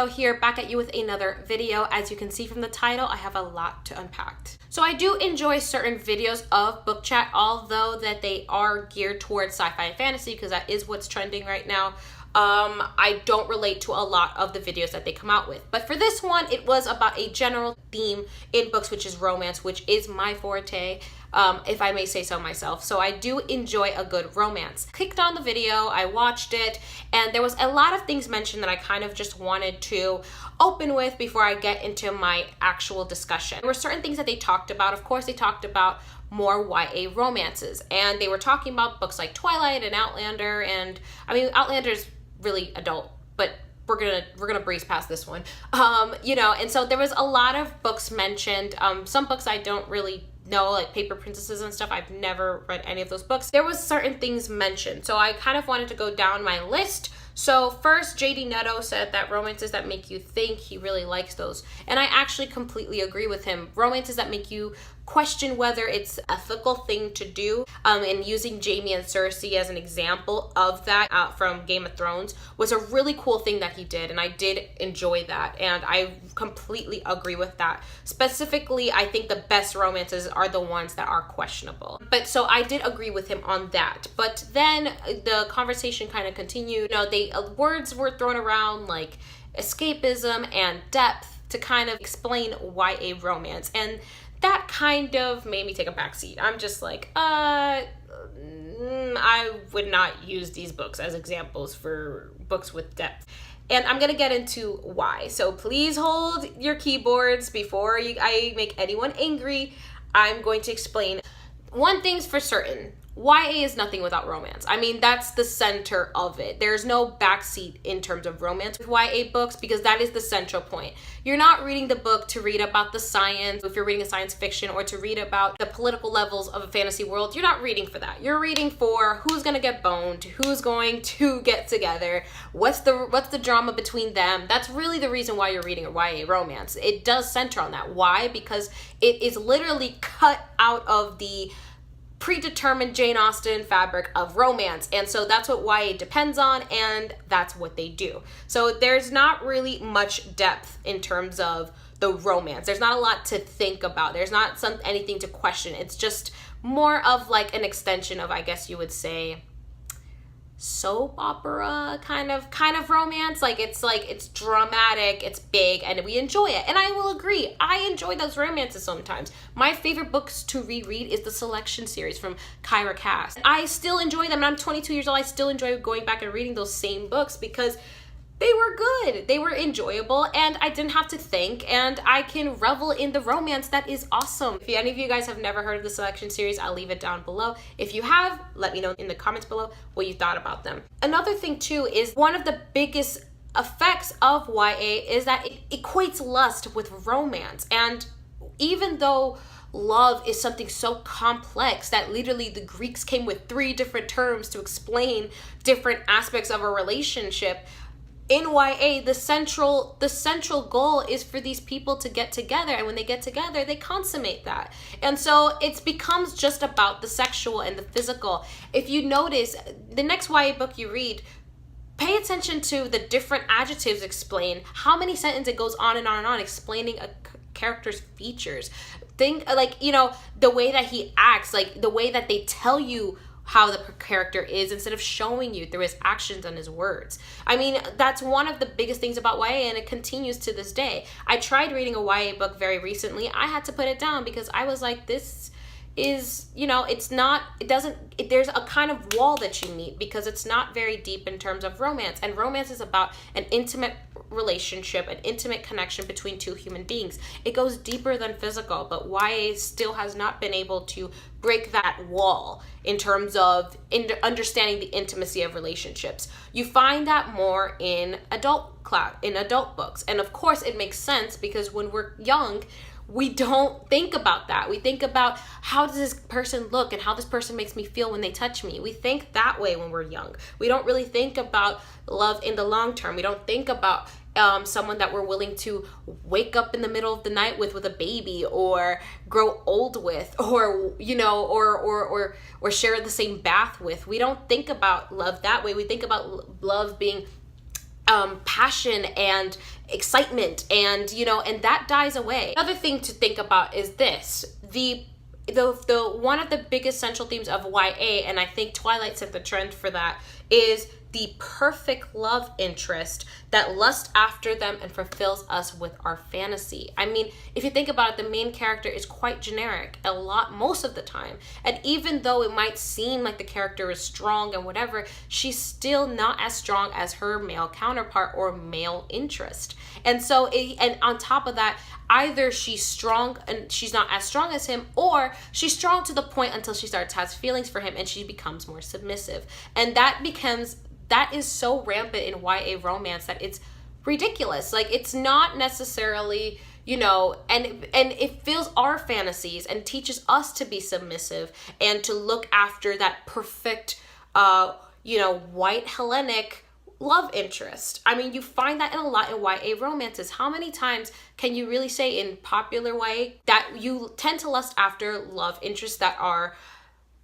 Joe here, back at you with another video. As you can see from the title, I have a lot to unpack. So I do enjoy certain videos of book chat, although that they are geared towards sci-fi and fantasy because that is what's trending right now. I don't relate to a lot of the videos that they come out with. But for this one, it was about a general theme in books, which is romance, which is my forte, if I may say so myself. So I do enjoy a good romance. Clicked on the video, I watched it, and there was a lot of things mentioned that I kind of just wanted to open with before I get into my actual discussion. There were certain things that they talked about. Of course, they talked about more YA romances, and they were talking about books like Twilight and Outlander, and I mean, Outlander's really adult, but we're gonna breeze past this one. You know, and so there was a lot of books mentioned. Some books I don't really know, like Paper Princesses and stuff. I've never read any of those books. There was certain things mentioned, so I kind of wanted to go down my list. So first, JD Netto said that romances that make you think, he really likes those. And I actually completely agree with him. Romances that make you question whether it's an ethical thing to do, and using Jaime and Cersei as an example of that from Game of Thrones was a really cool thing that he did, and I did enjoy that, and I completely agree with that. Specifically, I think the best romances are the ones that are questionable. But so I did agree with him on that. But then the conversation kind of continued. You know, words were thrown around like escapism and depth to kind of explain YA romance, and that kind of made me take a back seat. I'm just like, I would not use these books as examples for books with depth. And I'm gonna get into why. So please hold your keyboards before I make anyone angry. I'm going to explain. One thing's for certain, YA is nothing without romance. I mean, that's the center of it. There's no backseat in terms of romance with YA books because that is the central point. You're not reading the book to read about the science, if you're reading a science fiction, or to read about the political levels of a fantasy world. You're not reading for that. You're reading for who's gonna get boned, who's going to get together, what's the drama between them. That's really the reason why you're reading a YA romance. It does center on that. Why? Because it is literally cut out of the predetermined Jane Austen fabric of romance, and so that's what YA depends on, and that's what they do. So there's not really much depth in terms of the romance. There's not a lot to think about. There's not anything to question. It's just more of like an extension of, I guess you would say, soap opera kind of romance. It's dramatic, it's big, and we enjoy it. And I will agree, I enjoy those romances sometimes. My favorite books to reread is the Selection series from Kiera Cass. I still enjoy them, and I'm 22 years old. I still enjoy going back and reading those same books because they were good, they were enjoyable, and I didn't have to think, and I can revel in the romance that is awesome. If any of you guys have never heard of the Selection series, I'll leave it down below. If you have, let me know in the comments below what you thought about them. Another thing too is one of the biggest effects of YA is that it equates lust with romance, and even though love is something so complex that literally the Greeks came with 3 different terms to explain different aspects of a relationship, in YA, the central goal is for these people to get together, and when they get together, they consummate that. And so it becomes just about the sexual and the physical. If you notice, the next YA book you read, pay attention to the different adjectives explain, how many sentences it goes on and on and on explaining a character's features. Think, like, you know, the way that he acts, like the way that they tell you how the character is instead of showing you through his actions and his words. I mean, that's one of the biggest things about YA, and it continues to this day. I tried reading a YA book very recently. I had to put it down because I was like, this is, you know, there's a kind of wall that you meet because it's not very deep in terms of romance, and romance is about an intimate relationship, an intimate connection between 2 human beings. It goes deeper than physical, but YA still has not been able to break that wall in terms of understanding the intimacy of relationships. You find that more in adult books, and of course it makes sense because when we're young, we don't think about that. We think about, how does this person look and how this person makes me feel when they touch me. We think that way when we're young. We don't really think about love in the long term. We don't think about someone that we're willing to wake up in the middle of the night with a baby, or grow old with, or, you know, or share the same bath with. We don't think about love that way. We think about love being passion and excitement, and and that dies away. Another thing to think about is this: the one of the biggest central themes of YA, and I think Twilight set the trend for that, is the perfect love interest that lusts after them and fulfills us with our fantasy. I mean, if you think about it, the main character is quite generic most of the time. And even though it might seem like the character is strong and whatever, she's still not as strong as her male counterpart or male interest. And so, and on top of that, either she's strong and she's not as strong as him, or she's strong to the point until she starts has feelings for him and she becomes more submissive. And that is so rampant in YA romance that it's ridiculous. Like, it's not necessarily, and it fills our fantasies and teaches us to be submissive and to look after that perfect, white Hellenic love interest. I mean, you find that in a lot in YA romances. How many times can you really say in popular YA that you tend to lust after love interests that are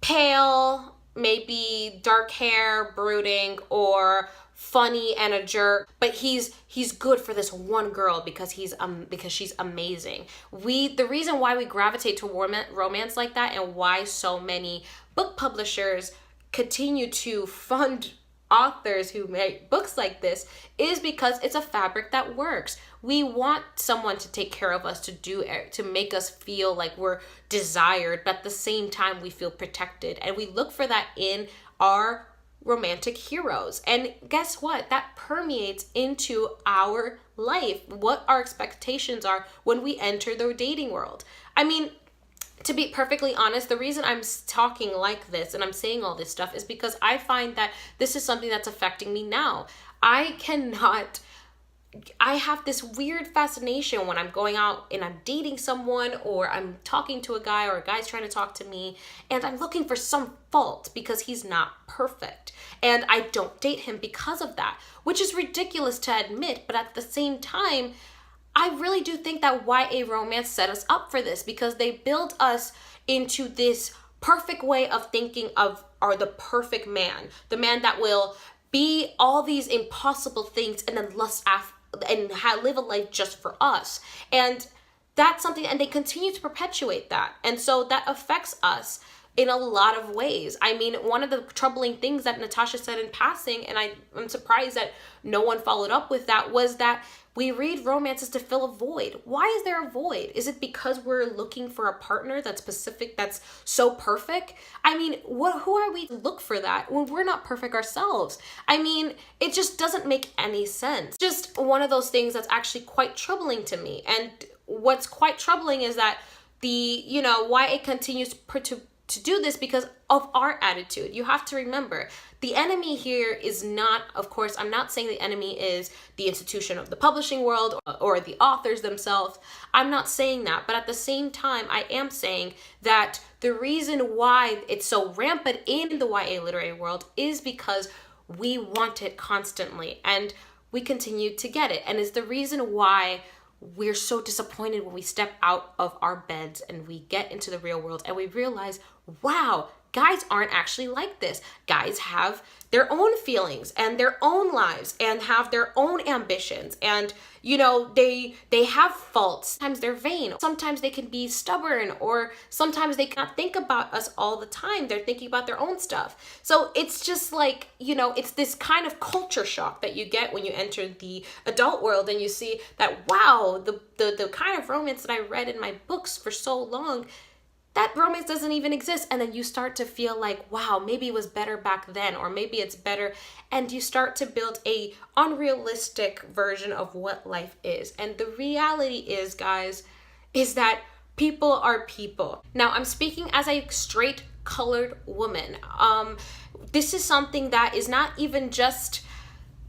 pale, maybe dark hair, brooding, or funny and a jerk, but he's good for this one girl because she's amazing. The reason why we gravitate to romance like that, and why so many book publishers continue to fund authors who make books like this, is because it's a fabric that works. We want someone to take care of us, to make us feel like we're desired, but at the same time we feel protected. And we look for that in our romantic heroes. And guess what? That permeates into our life, what our expectations are when we enter the dating world. I mean, to be perfectly honest, the reason I'm talking like this and I'm saying all this stuff is because I find that this is something that's affecting me now. I have this weird fascination when I'm going out and I'm dating someone, or I'm talking to a guy, or a guy's trying to talk to me, and I'm looking for some fault because he's not perfect. And I don't date him because of that, which is ridiculous to admit, but at the same time, I really do think that YA romance set us up for this, because they build us into this perfect way of thinking of the perfect man, the man that will be all these impossible things and then lust after and live a life just for us. And that's something, and they continue to perpetuate that. And so that affects us in a lot of ways. I mean, one of the troubling things that Natasha said in passing, and I'm surprised that no one followed up with that, was that we read romances to fill a void. Why is there a void? Is it because we're looking for a partner that's specific, that's so perfect? I mean, who are we to look for that when we're not perfect ourselves? I mean, it just doesn't make any sense. Just one of those things that's actually quite troubling to me. And what's quite troubling is that why it continues to do this because of our attitude. You have to remember, the enemy here is not, of course, I'm not saying the enemy is the institution of the publishing world or the authors themselves. I'm not saying that. But at the same time, I am saying that the reason why it's so rampant in the YA literary world is because we want it constantly and we continue to get it. And it's the reason why we're so disappointed when we step out of our beds and we get into the real world and we realize, wow, guys aren't actually like this. Guys have their own feelings and their own lives and have their own ambitions, and they have faults. Sometimes they're vain, sometimes they can be stubborn, or sometimes they cannot think about us all the time. They're thinking about their own stuff. So it's just like, it's this kind of culture shock that you get when you enter the adult world and you see that, wow, the kind of romance that I read in my books for so long, that romance doesn't even exist. And then you start to feel like, wow, maybe it was better back then, or maybe it's better. And you start to build a unrealistic version of what life is. And the reality is, guys, is that people are people. Now, I'm speaking as a straight colored woman. This is something that is not even just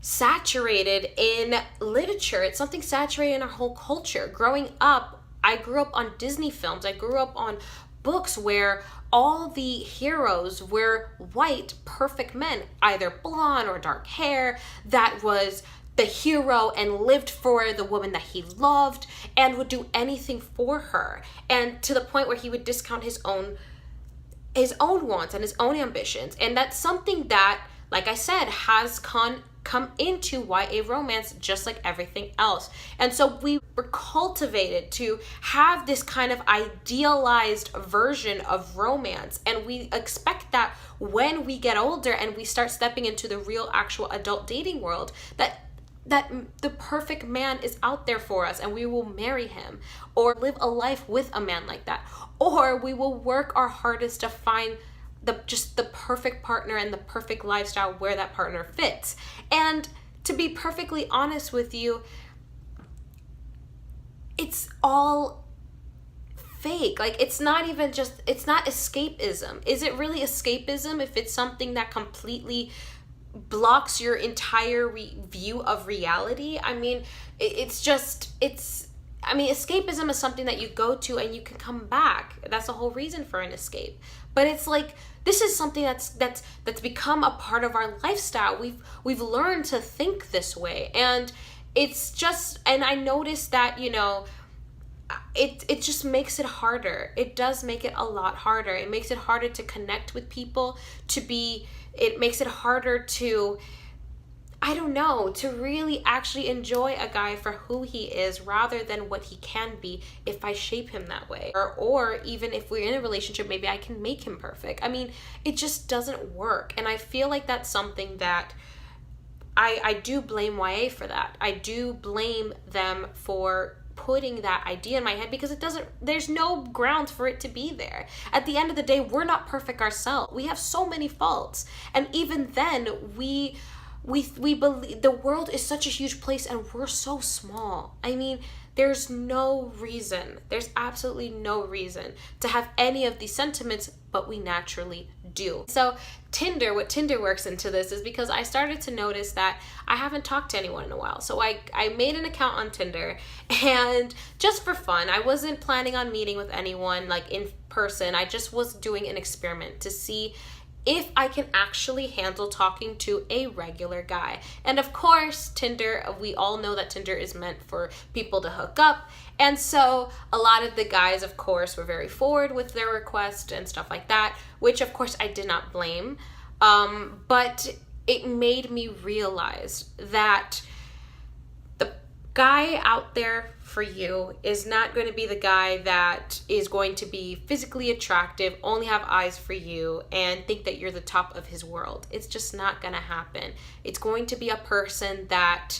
saturated in literature. It's something saturated in our whole culture. Growing up, I grew up on Disney films. I grew up on books where all the heroes were white, perfect men, either blonde or dark hair, that was the hero and lived for the woman that he loved and would do anything for her. And to the point where he would discount his own wants and his own ambitions. And that's something that, like I said, has come into YA romance just like everything else. And so we were cultivated to have this kind of idealized version of romance, and we expect that when we get older and we start stepping into the real actual adult dating world, that the perfect man is out there for us and we will marry him or live a life with a man like that, or we will work our hardest to find the perfect partner and the perfect lifestyle where that partner fits. And to be perfectly honest with you, it's all fake. Like, it's not escapism. Is it really escapism if it's something that completely blocks your entire view of reality? I mean, escapism is something that you go to and you can come back. That's the whole reason for an escape. But it's like, this is something that's become a part of our lifestyle. We've learned to think this way, and it's just, and I noticed that, you know, it just makes it harder. It does make it a lot harder. It makes it harder to connect with people, it makes it harder to, I don't know, to really actually enjoy a guy for who he is rather than what he can be if I shape him that way. Or even if we're in a relationship, maybe I can make him perfect. I mean, it just doesn't work. And I feel like that's something that I do blame YA for that. I do blame them for putting that idea in my head, because there's no grounds for it to be there. At the end of the day, we're not perfect ourselves. We have so many faults. And even then, we believe the world is such a huge place and we're so small. I mean, there's absolutely no reason to have any of these sentiments, but we naturally do. So what Tinder works into this is because I started to notice that I haven't talked to anyone in a while. So I made an account on Tinder, and just for fun, I wasn't planning on meeting with anyone like in person. I just was doing an experiment to see if I can actually handle talking to a regular guy. And of course, Tinder, we all know that Tinder is meant for people to hook up. And so a lot of the guys, of course, were very forward with their request and stuff like that, which of course I did not blame. But it made me realize that the guy out there for you is not going to be the guy that is going to be physically attractive, only have eyes for you, and think that you're the top of his world. It's just not going to happen. It's going to be a person that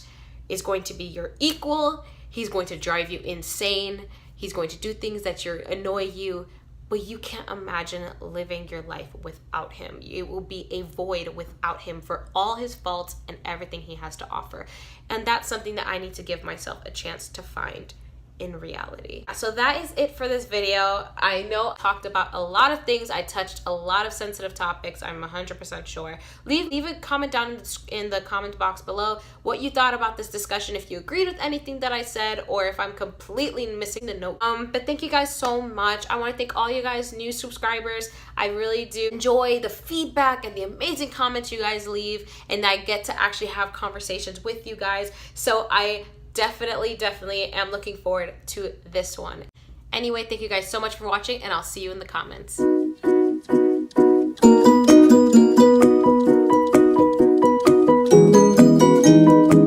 is going to be your equal. He's going to drive you insane. He's going to do things that annoy you, but you can't imagine living your life without him. It will be a void without him for all his faults and everything he has to offer. And that's something that I need to give myself a chance to find in reality. So that is it for this video. I know I talked about a lot of things. I touched a lot of sensitive topics, I'm 100% sure. Leave a comment down in the comment box below what you thought about this discussion, if you agreed with anything that I said, or if I'm completely missing the note. But thank you guys so much. I want to thank all you guys new subscribers. I really do enjoy the feedback and the amazing comments you guys leave, and I get to actually have conversations with you guys. So I definitely am looking forward to this one. Anyway, thank you guys so much for watching, and I'll see you in the comments.